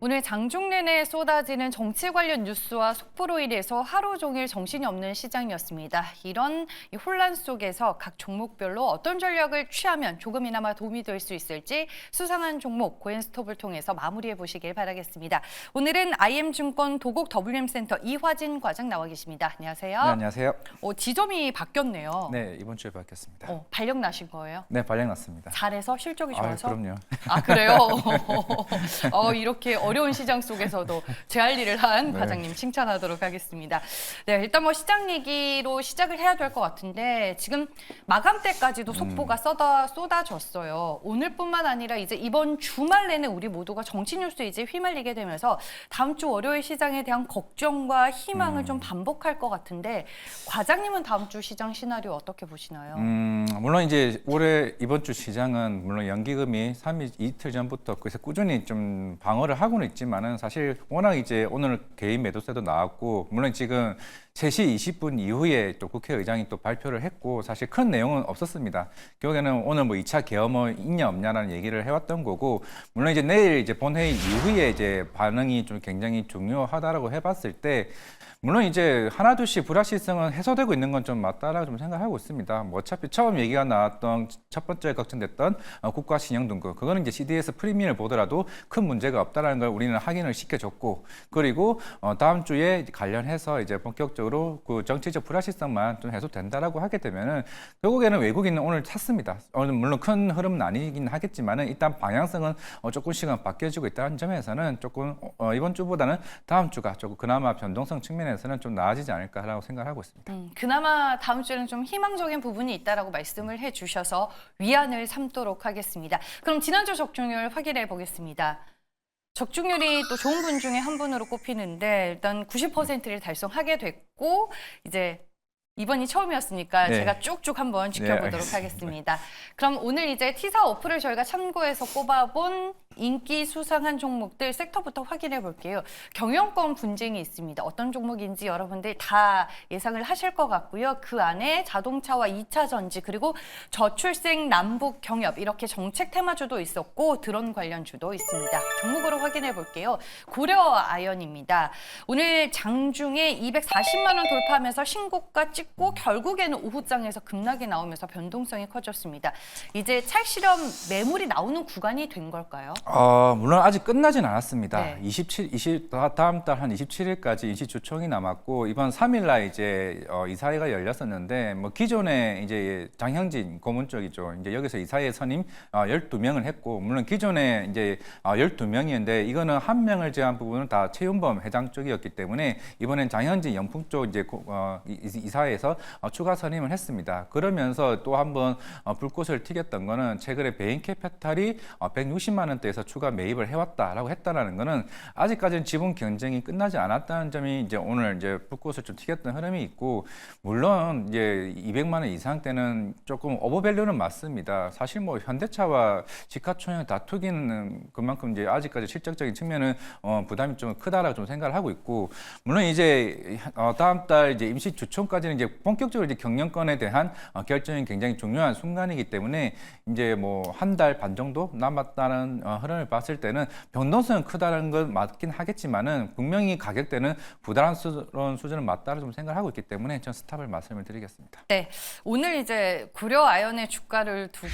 오늘 장중 내내 쏟아지는 정치 관련 뉴스와 속보로 인해서 하루 종일 정신이 없는 시장이었습니다. 이런 혼란 속에서 각 종목별로 어떤 전략을 취하면 조금이나마 도움이 될 수 있을지 수상한 종목 고엔스톱을 통해서 마무리해 보시길 바라겠습니다. 오늘은 IM증권 도곡 WM센터 이화진 과장 나와 계십니다. 안녕하세요. 네, 안녕하세요. 지점이 바뀌었네요. 네, 이번 주에 바뀌었습니다. 발령 나신 거예요? 네, 발령 났습니다. 잘해서 실적이 좋아서? 그럼요. 아, 그래요? 이렇게 어려운 시장 속에서도 제 할 일을 한 과장님 칭찬하도록 하겠습니다. 네, 일단 시장 얘기로 시작을 해야 될 것 같은데 지금 마감 때까지도 속보가 쏟아졌어요. 오늘뿐만 아니라 이제 이번 주말 내내 우리 모두가 정치 뉴스에 이제 휘말리게 되면서 다음 주 월요일 시장에 대한 걱정과 희망을 좀 반복할 것 같은데 과장님은 다음 주 시장 시나리오 어떻게 보시나요? 물론 이제 올해 이번 주 시장은 물론 연기금이 이틀 전부터 그래서 꾸준히 좀 방어를 하고는 있지만은 사실 워낙 이제 오늘 개인 매도세도 나왔고 물론 지금 3시 20분 이후에 또 국회의장이 또 발표를 했고 사실 큰 내용은 없었습니다. 결국에는 오늘 2차 계엄이 있냐 없냐라는 얘기를 해왔던 거고 물론 이제 내일 이제 본회의 이후에 이제 반응이 좀 굉장히 중요하다라고 해봤을 때 물론 이제 하나둘씩 불확실성은 해소되고 있는 건 좀 맞다라고 좀 생각하고 있습니다. 어차피 처음 얘기가 나왔던 첫 번째 걱정됐던 국가 신용 등급 그거는 이제 CDS 프리미엄을 보더라도 큰 문제가 없다라는 걸 우리는 확인을 시켜줬고 그리고 다음 주에 관련해서 이제 본격적으로 그 정치적 불확실성만 좀 해소된다라고 하게 되면은 결국에는 외국인은 오늘 샀습니다. 물론 큰 흐름은 아니긴 하겠지만은 일단 방향성은 조금씩은 바뀌어지고 있다는 점에서는 조금 이번 주보다는 다음 주가 조금 그나마 변동성 측면에서는 좀 나아지지 않을까라고 생각하고 있습니다. 그나마 다음 주에는 좀 희망적인 부분이 있다라고 말씀을 해주셔서 위안을 삼도록 하겠습니다. 그럼 지난주 적중률 확인해 보겠습니다. 적중률이 또 좋은 분 중에 한 분으로 꼽히는데 일단 90%를 달성하게 됐고 이제 이번이 처음이었으니까 제가 쭉쭉 한번 지켜보도록 하겠습니다. 그럼 오늘 이제 T사 어플을 저희가 참고해서 꼽아본 인기 수상한 종목들 섹터부터 확인해 볼게요. 경영권 분쟁이 있습니다. 어떤 종목인지 여러분들 다 예상을 하실 것 같고요. 그 안에 자동차와 2차 전지 그리고 저출생 남북 경협 이렇게 정책 테마주도 있었고 드론 관련주도 있습니다. 종목으로 확인해 볼게요. 고려 아연입니다. 오늘 장중에 240만 원 돌파하면서 신고가 찍고 결국에는 오후장에서 급락이 나오면서 변동성이 커졌습니다. 이제 찰실험 매물이 나오는 구간이 된 걸까요? 물론 아직 끝나진 않았습니다. 네. 다음 달 한 27일까지 인시주총이 남았고 이번 3일날 이제 이사회가 열렸었는데 기존에 이제 장형진 고문 쪽이죠. 이제 여기서 이사회 선임 12명을 했고 물론 기존에 이제 12명이었는데 이거는 한 명을 제한 부분은 다 최윤범 회장 쪽이었기 때문에 이번엔 장형진 영풍 쪽 이제 이사회에서 추가 선임을 했습니다. 그러면서 또 한번 불꽃을 튀겼던 거는 최근에 베인캐피탈이 160만 원대에서 추가 매입을 해왔다라고 했다라는 거는 아직까지는 지분 경쟁이 끝나지 않았다는 점이 이제 오늘 이제 불꽃을 좀 튀겼던 흐름이 있고 물론 이제 200만 원 이상 때는 조금 오버밸류는 맞습니다. 사실 현대차와 시가총액 다투기는 그만큼 이제 아직까지 실적적인 측면은 부담이 좀 크다라고 좀 생각을 하고 있고 물론 이제 다음 달 이제 임시 주총까지는 이제 본격적으로 이제 경영권에 대한 결정이 굉장히 중요한 순간이기 때문에 이제 한 달 반 정도 남았다는 흐름을 봤을 때는 변동성은 크다는 건 맞긴 하겠지만은 분명히 가격대는 부담스러운 수준은 맞다고 좀 생각을 하고 있기 때문에 전 스탑을 말씀을 드리겠습니다. 네, 오늘 이제 고려 아연의 주가를 두고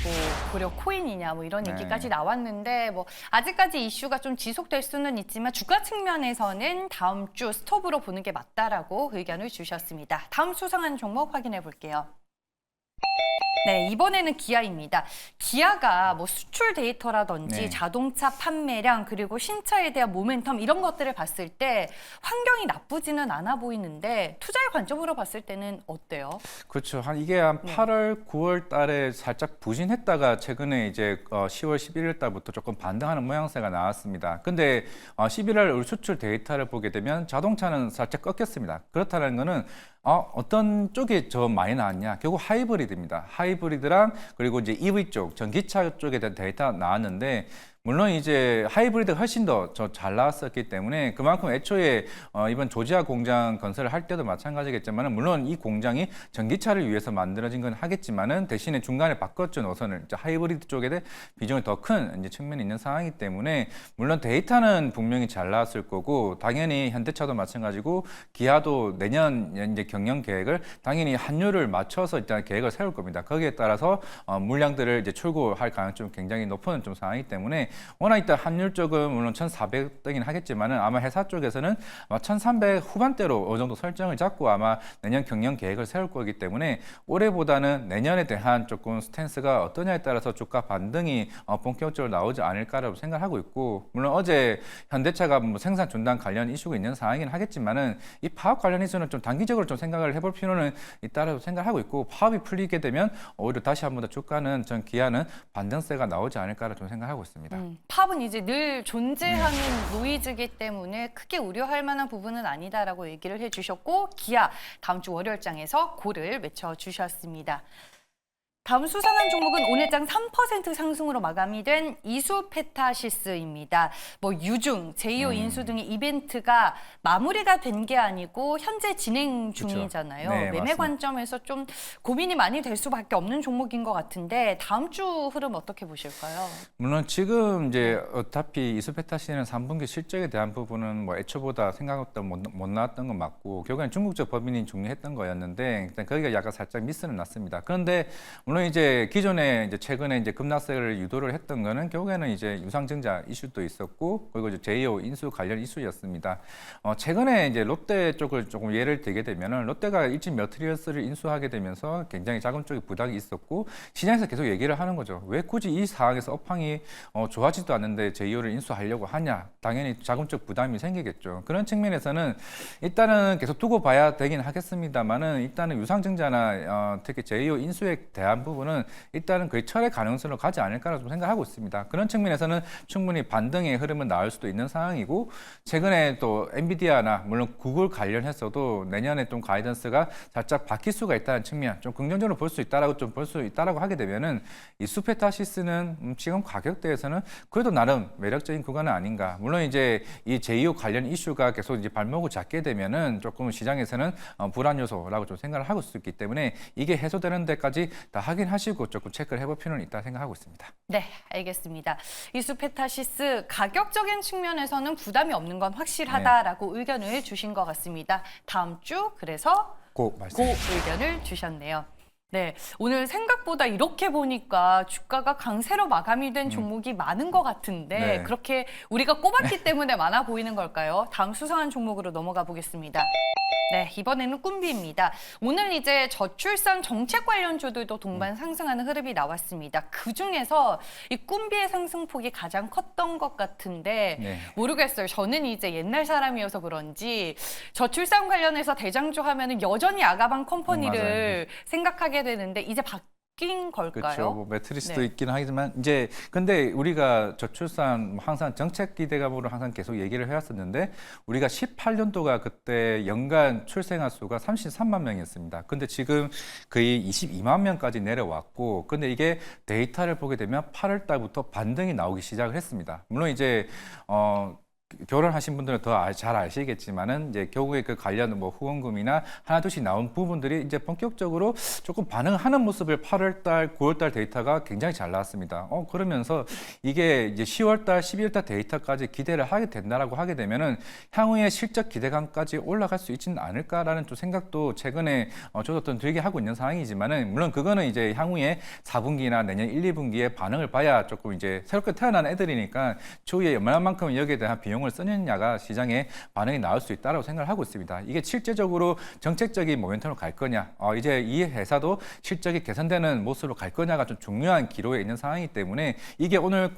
고려 코인이냐 이런 얘기까지 나왔는데 아직까지 이슈가 좀 지속될 수는 있지만 주가 측면에서는 다음 주 스톱으로 보는 게 맞다라고 의견을 주셨습니다. 다음 수상한 종목 확인해 볼게요. 네, 이번에는 기아입니다. 기아가 수출 데이터라든지 자동차 판매량 그리고 신차에 대한 모멘텀 이런 것들을 봤을 때 환경이 나쁘지는 않아 보이는데 투자의 관점으로 봤을 때는 어때요? 그렇죠. 이게 한 8월, 9월 달에 살짝 부진했다가 최근에 이제 10월 11일 달부터 조금 반등하는 모양새가 나왔습니다. 근데 11월 수출 데이터를 보게 되면 자동차는 살짝 꺾였습니다. 그렇다는 거는 어떤 쪽이 더 많이 나왔냐? 결국 하이브리드입니다. 하이브리드랑 그리고 이제 EV 쪽, 전기차 쪽에 대한 데이터가 나왔는데 물론 이제 하이브리드가 훨씬 더 잘 나왔었기 때문에 그만큼 애초에 이번 조지아 공장 건설을 할 때도 마찬가지겠지만은 물론 이 공장이 전기차를 위해서 만들어진 건 하겠지만은 대신에 중간에 바꿨죠 노선을 이제 하이브리드 쪽에 비중이 더 큰 이제 측면이 있는 상황이기 때문에 물론 데이터는 분명히 잘 나왔을 거고 당연히 현대차도 마찬가지고 기아도 내년 이제 경영 계획을 당연히 환율을 맞춰서 일단 계획을 세울 겁니다. 거기에 따라서 물량들을 이제 출고할 가능성이 굉장히 높은 좀 상황이기 때문에 워낙 일단 환율 쪽은 물론 1,400대긴 하겠지만은 아마 회사 쪽에서는 아마 1,300 후반대로 어느 정도 설정을 잡고 아마 내년 경영 계획을 세울 거기 때문에 올해보다는 내년에 대한 조금 스탠스가 어떠냐에 따라서 주가 반등이 본격적으로 나오지 않을까라고 생각하고 있고 물론 어제 현대차가 뭐 생산 중단 관련 이슈가 있는 상황이긴 하겠지만은 이 파업 관련 이슈는 좀 단기적으로 좀 생각을 해볼 필요는 있다라고 생각하고 있고 파업이 풀리게 되면 오히려 다시 한 번 더 주가는 전 기아는 반등세가 나오지 않을까라고 좀 생각하고 있습니다. 팝은 이제 늘 존재하는 노이즈이기 때문에 크게 우려할 만한 부분은 아니다라고 얘기를 해주셨고 기아 다음 주 월요일장에서 고를 외쳐주셨습니다. 다음 수상한 종목은 오늘장 3% 상승으로 마감이 된 이수페타시스입니다. 뭐 유중, 제2호 인수 등의 이벤트가 마무리가 된 게 아니고 현재 진행 중이잖아요. 네, 매매 맞습니다. 관점에서 좀 고민이 많이 될 수밖에 없는 종목인 것 같은데 다음 주 흐름 어떻게 보실까요? 물론 지금 이제 어차피 이수페타시는 3분기 실적에 대한 부분은 뭐 애초보다 생각보다 못 나왔던 건 맞고 결국엔 중국적 법인이 중요했던 거였는데 일단 거기가 약간 살짝 미스는 났습니다. 그런데 물론 이제 기존에 이제 최근에 이제 급락세를 유도를 했던 거는 결국에는 이제 유상증자 이슈도 있었고 그리고 이제 제2호 인수 관련 이슈였습니다. 최근에 이제 롯데 쪽을 조금 예를 들게 되면은 롯데가 일진 머티리얼스를 인수하게 되면서 굉장히 자금 쪽에 부담이 있었고 시장에서 계속 얘기를 하는 거죠. 왜 굳이 이 상황에서 업황이 좋아지도 않는데 제2호를 인수하려고 하냐? 당연히 자금적 부담이 생기겠죠. 그런 측면에서는 일단은 계속 두고 봐야 되긴 하겠습니다만은 일단은 유상증자나 특히 제2호 인수에 대한 부분은 일단은 거의 철의 가능성을 가지 않을까라고 좀 생각하고 있습니다. 그런 측면에서는 충분히 반등의 흐름은 나올 수도 있는 상황이고 최근에 또 엔비디아나 물론 구글 관련해서도 내년에 좀 가이던스가 살짝 바뀔 수가 있다는 측면 좀 긍정적으로 볼 수 있다라고 좀 볼 수 있다라고 하게 되면은 이 수페타시스는 지금 가격대에서는 그래도 나름 매력적인 구간은 아닌가. 물론 이제 이 제2호 관련 이슈가 계속 이제 발목을 잡게 되면은 조금 시장에서는 불안 요소라고 좀 생각을 하고 있기 때문에 이게 해소되는 데까지 다 확인하시고 조금 체크를 해볼 필요는 있다 생각하고 있습니다. 네, 알겠습니다. 이수페타시스 가격적인 측면에서는 부담이 없는 건 확실하다라고 의견을 주신 것 같습니다. 다음 주 그래서 고 의견을 주셨네요. 네, 오늘 생각보다 이렇게 보니까 주가가 강세로 마감이 된 종목이 많은 것 같은데 네. 그렇게 우리가 꼽았기 때문에 많아 보이는 걸까요? 다음 수상한 종목으로 넘어가 보겠습니다. 네, 이번에는 꿈비입니다. 오늘 이제 저출산 정책 관련주들도 동반 상승하는 흐름이 나왔습니다. 그중에서 이 꿈비의 상승폭이 가장 컸던 것 같은데 네. 모르겠어요. 저는 이제 옛날 사람이어서 그런지 저출산 관련해서 대장주 하면은 여전히 아가방 컴퍼니를 생각하게 되는데 이제 바뀐 걸까요? 그렇죠. 뭐 매트리스도 네. 있긴 하지만 이제 근데 우리가 저출산 항상 정책 기대감으로 항상 계속 얘기를 해왔었는데 우리가 18년도가 그때 연간 출생아 수가 33만 명이었습니다. 근데 지금 거의 22만 명까지 내려왔고 근데 이게 데이터를 보게 되면 8월 달부터 반등이 나오기 시작을 했습니다. 물론 이제 결혼하신 분들은 더 잘 아시겠지만은 이제 결국에 그 관련 뭐 후원금이나 하나둘씩 나온 부분들이 이제 본격적으로 조금 반응하는 모습을 8월달, 9월달 데이터가 굉장히 잘 나왔습니다. 그러면서 이게 이제 10월달, 12월달 데이터까지 기대를 하게 된다라고 하게 되면은 향후에 실적 기대감까지 올라갈 수 있지는 않을까라는 좀 생각도 최근에 저도 좀 들게 하고 있는 상황이지만은 물론 그거는 이제 향후에 4분기나 내년 1, 2분기에 반응을 봐야 조금 이제 새롭게 태어난 애들이니까 추후에 얼마만큼 여기에 대한 비용을 쓰느냐가 시장에 반응이 나올 수 있다고 생각을 하고 있습니다. 이게 실제적으로 정책적인 모멘텀으로 갈 거냐, 이제 이 회사도 실적이 개선되는 모습으로 갈 거냐가 좀 중요한 기로에 있는 상황이기 때문에 이게 오늘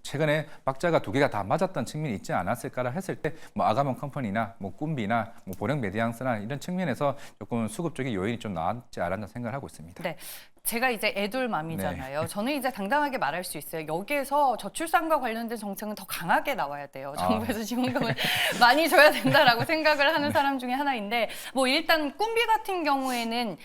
최근에 박자가 두 개가 다 맞았던 측면이 있지 않았을까라 했을 때 뭐 아가몬 컴퍼니나 뭐 꿈비나 뭐 보령 메디앙스나 이런 측면에서 조금 수급적인 요인이 좀 나왔지 않았나 생각을 하고 있습니다. 네. 제가 이제 애돌맘이잖아요. 저는 이제 당당하게 말할 수 있어요. 여기에서 저출산과 관련된 정책은 더 강하게 나와야 돼요. 정부에서 지원금을 많이 줘야 된다라고 생각을 하는 사람 중에 하나인데 뭐 일단 꿈비 같은 경우에는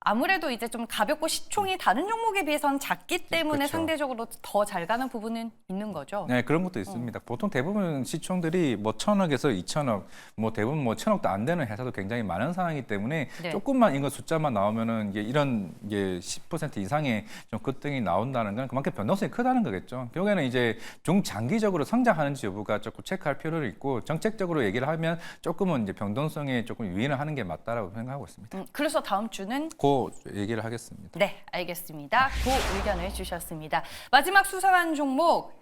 아무래도 이제 좀 가볍고 시총이 다른 종목에 비해서는 작기 때문에 그렇죠. 상대적으로 더 잘 가는 부분은 있는 거죠. 네, 그런 것도 있습니다. 보통 대부분 시총들이 뭐 1,000억에서 2,000억, 뭐 대부분 뭐 1,000억도 안 되는 회사도 굉장히 많은 상황이기 때문에 네. 조금만 이거 숫자만 나오면은 이게 이런 이게 10% 이상의 좀 급등이 나온다는 건 그만큼 변동성이 크다는 거겠죠. 결국에는 이제 중장기적으로 성장하는지 여부가 조금 체크할 필요를 있고 정책적으로 얘기를 하면 조금은 이제 변동성에 조금 유인을 하는 게 맞다라고 생각하고 있습니다. 그래서 다음 주는 그 얘기를 하겠습니다. 네, 알겠습니다. 그 의견을 주셨습니다. 마지막 수상한 종목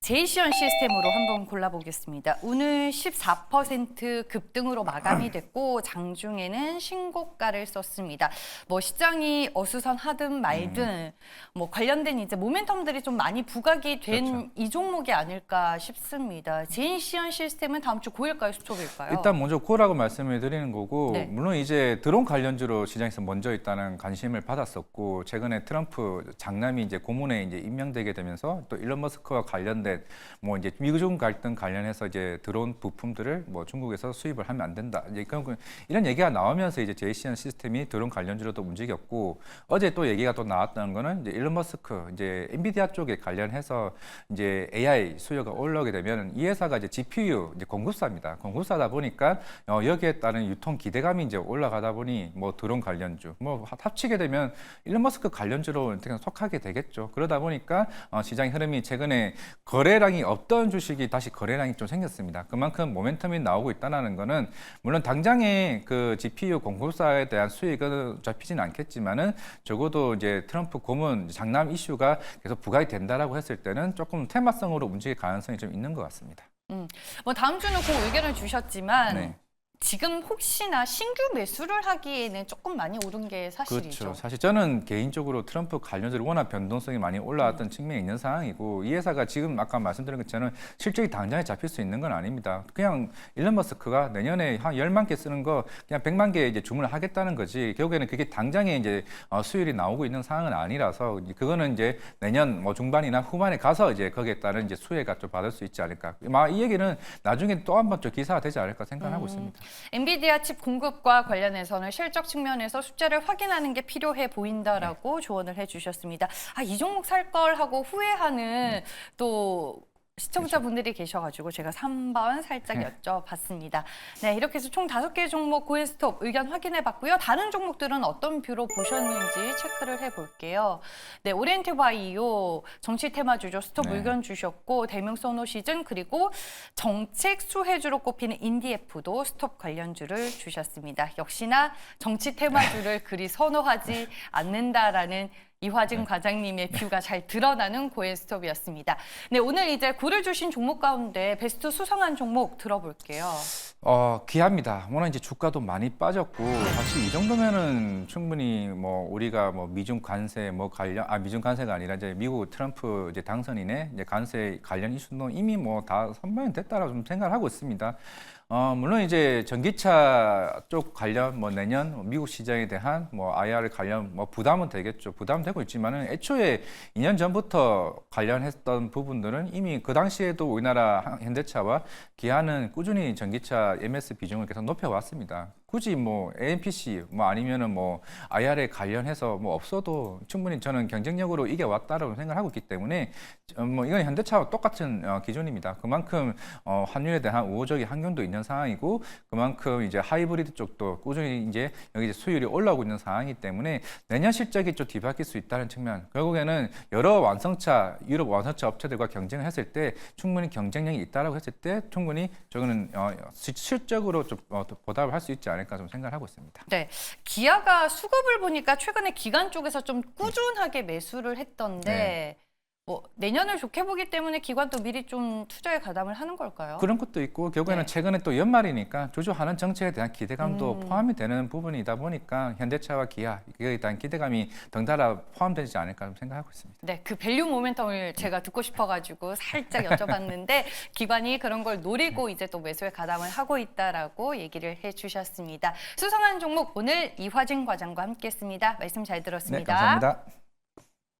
제이시언 시스템으로 한번 골라보겠습니다. 오늘 14% 급등으로 마감이 됐고 장중에는 신고가를 썼습니다. 뭐 시장이 어수선하든 말든 뭐 관련된 이제 모멘텀들이 좀 많이 부각이 된 그렇죠. 이 종목이 아닐까 싶습니다. 제이시언 시스템은 다음 주 9일까요, 수톱일까요? 일단 먼저 고라고 말씀을 드리는 거고 네. 물론 이제 드론 관련주로 시장에서 먼저 있다는 관심을 받았었고 최근에 트럼프 장남이 이제 고문에 이제 임명되게 되면서 또 일론 머스크와 관련된 뭐 이제 미중 갈등 관련해서 이제 드론 부품들을 뭐 중국에서 수입을 하면 안 된다 이제 이런 얘기가 나오면서 이제 제이시언 시스템이 드론 관련주로도 움직였고 어제 또 얘기가 또 나왔다는 거는 이제 일론 머스크 이제 엔비디아 쪽에 관련해서 이제 AI 수요가 올라오게 되면 이 회사가 이제 GPU 이제 공급사입니다. 공급사다 보니까 여기에 따른 유통 기대감이 이제 올라가다 보니 뭐 드론 관련주 뭐 합치게 되면 일론 머스크 관련주로 속하게 되겠죠. 그러다 보니까 시장 흐름이 최근에 거래량이 없던 주식이 다시 거래량이 좀 생겼습니다. 그만큼 모멘텀이 나오고 있다는 거는 물론 당장에 그 GPU 공급사에 대한 수익은 잡히지는 않겠지만은 적어도 이제 트럼프 고문 장남 이슈가 계속 부각이 된다라고 했을 때는 조금 테마성으로 움직일 가능성이 좀 있는 것 같습니다. 뭐 다음 주는 그 의견을 주셨지만 네. 지금 혹시나 신규 매수를 하기에는 조금 많이 오른 게 사실이죠. 그렇죠. 사실 저는 개인적으로 트럼프 관련주로 워낙 변동성이 많이 올라왔던 측면이 있는 상황이고 이 회사가 지금 아까 말씀드린 것처럼 실적이 당장에 잡힐 수 있는 건 아닙니다. 그냥 일론 머스크가 내년에 한 10만 개 쓰는 거 그냥 100만 개 이제 주문을 하겠다는 거지. 결국에는 그게 당장에 이제 수율이 나오고 있는 상황은 아니라서 그거는 이제 내년 뭐 중반이나 후반에 가서 이제 거기에 따른 이제 수혜가 좀 받을 수 있지 않을까. 이 얘기는 나중에 또 한 번 좀 기사가 되지 않을까 생각하고 있습니다. 엔비디아 칩 공급과 관련해서는 실적 측면에서 숫자를 확인하는 게 필요해 보인다라고 조언을 해주셨습니다. 이 종목 살 걸 하고 후회하는 또 시청자분들이 계셔가지고 제가 3번 살짝 여쭤봤습니다. 네, 이렇게 해서 총 5개 종목 고앤스톱 의견 확인해봤고요. 다른 종목들은 어떤 뷰로 보셨는지 체크를 해볼게요. 네, 오리엔트 바이오 정치 테마주죠. 스톱 네. 의견 주셨고 대명 소노시즌 그리고 정책 수혜주로 꼽히는 인디에프도 스톱 관련주를 주셨습니다. 역시나 정치 테마주를 그리 선호하지 않는다라는 이화진 과장님의 뷰가 잘 드러나는 고앤스톱이었습니다. 네, 오늘 이제 구를 주신 종목 가운데 베스트 수상한 종목 들어볼게요. 귀합니다. 워낙 이제 주가도 많이 빠졌고 사실 이 정도면은 충분히 뭐 우리가 뭐 미중 관세 뭐 미중 관세가 아니라 이제 미국 트럼프 이제 당선인의 이제 관세 관련 이슈도 이미 뭐 다 선반영 됐다라고 좀 생각을 하고 있습니다. 물론 이제 전기차 쪽 관련 뭐 내년 미국 시장에 대한 뭐 IR 관련 뭐 부담은 되겠죠. 부담되고 있지만은 애초에 2년 전부터 관련했던 부분들은 이미 그 당시에도 우리나라 현대차와 기아는 꾸준히 전기차 MS 비중을 계속 높여왔습니다. 굳이 뭐 AMPC 뭐 아니면은 뭐 IR에 관련해서 뭐 없어도 충분히 저는 경쟁력으로 이겨왔다라고 생각하고 있기 때문에 뭐 이건 현대차와 똑같은 기준입니다. 그만큼 환율에 대한 우호적인 환경도 있는 상황이고 그만큼 이제 하이브리드 쪽도 꾸준히 이제 여기 수율이 올라오고 있는 상황이기 때문에 내년 실적이 좀 뒤바뀔 수 있다는 측면. 결국에는 여러 유럽 완성차 업체들과 경쟁을 했을 때 충분히 경쟁력이 있다라고 했을 때 충분히 저거는 실적으로 좀 보답을 할 수 있지 않을까 좀 생각을 하고 있습니다. 네, 기아가 수급을 보니까 최근에 기관 쪽에서 좀 꾸준하게 매수를 했던데 네. 뭐 내년을 좋게 보기 때문에 기관도 미리 좀 투자에 가담을 하는 걸까요? 그런 것도 있고 결국에는 네. 최근에 또 연말이니까 주주하는 정책에 대한 기대감도 포함이 되는 부분이다 보니까 현대차와 기아 이거에 대한 기대감이 덩달아 포함되지 않을까 좀 생각하고 있습니다. 네, 그 밸류 모멘텀을 제가 듣고 싶어가지고 살짝 여쭤봤는데 기관이 그런 걸 노리고 이제 또 매수에 가담을 하고 있다라고 얘기를 해주셨습니다. 수상한 종목 오늘 이화진 과장과 함께했습니다. 말씀 잘 네, 들었습니다. 감사합니다.